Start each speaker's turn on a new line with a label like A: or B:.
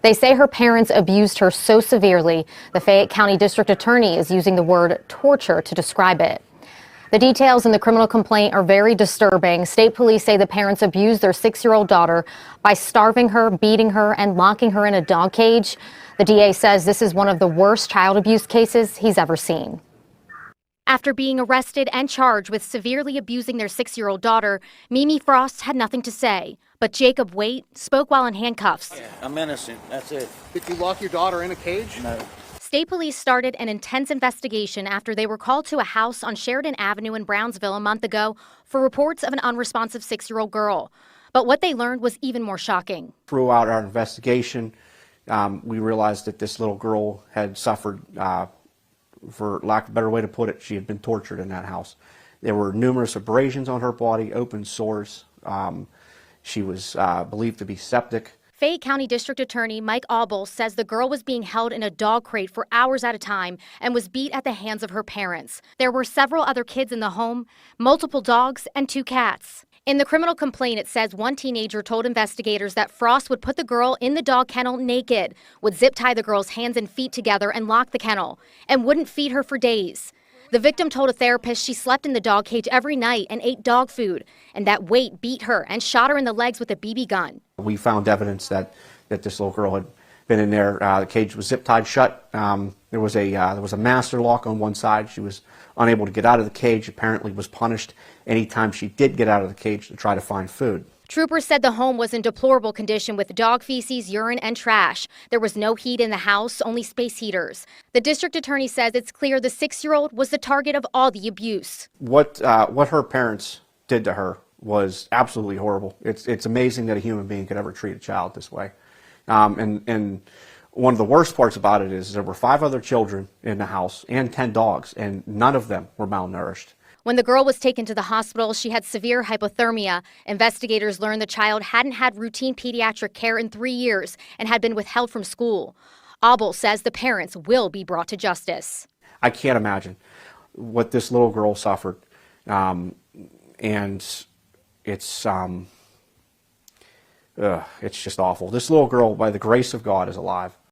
A: They say her parents abused her so severely, the Fayette County District Attorney is using the word torture to describe it. The details in the criminal complaint are very disturbing. State police say the parents abused their 6-year-old daughter by starving her, beating her, and locking her in a dog cage. The DA says this is one of the worst child abuse cases he's ever seen. After being arrested and charged with severely abusing their 6-year-old daughter, Mimi Frost had nothing to say. But Jacob Waite spoke while in handcuffs.
B: Yeah, I'm innocent. That's it.
C: Did you lock your daughter in a cage?
B: No.
A: State police started an intense investigation after they were called to a house on Sheridan Avenue in Brownsville a month ago for reports of an unresponsive 6-year-old girl. But what they learned was even more shocking.
D: Throughout our investigation, we realized that this little girl had suffered, for lack of a better way to put it, she had been tortured in that house. There were numerous abrasions on her body, open sores. She was believed to be septic.
A: Fayette County District Attorney Mike Auble says the girl was being held in a dog crate for hours at a time and was beat at the hands of her parents. There were several other kids in the home, multiple dogs, and 2 cats. In the criminal complaint, it says one teenager told investigators that Frost would put the girl in the dog kennel naked, would zip tie the girl's hands and feet together and lock the kennel, and wouldn't feed her for days. The victim told a therapist she slept in the dog cage every night and ate dog food, and that Waite beat her and shot her in the legs with a BB gun.
D: We found evidence that this little girl had been in there. The cage was zip tied shut. There was a master lock on one side. She was unable to get out of the cage. Apparently was punished anytime she did get out of the cage to try to find food.
A: Troopers said the home was in deplorable condition with dog feces, urine, and trash. There was no heat in the house, only space heaters. The district attorney says it's clear the 6-year-old was the target of all the abuse.
D: What her parents did to her was absolutely horrible. It's amazing that a human being could ever treat a child this way. And one of the worst parts about it is there were 5 other children in the house and 10 dogs, and none of them were malnourished.
A: When the girl was taken to the hospital, she had severe hypothermia. Investigators learned the child hadn't had routine pediatric care in 3 years and had been withheld from school. Auble says the parents will be brought to justice.
D: I can't imagine what this little girl suffered, and it's just awful. This little girl, by the grace of God, is alive.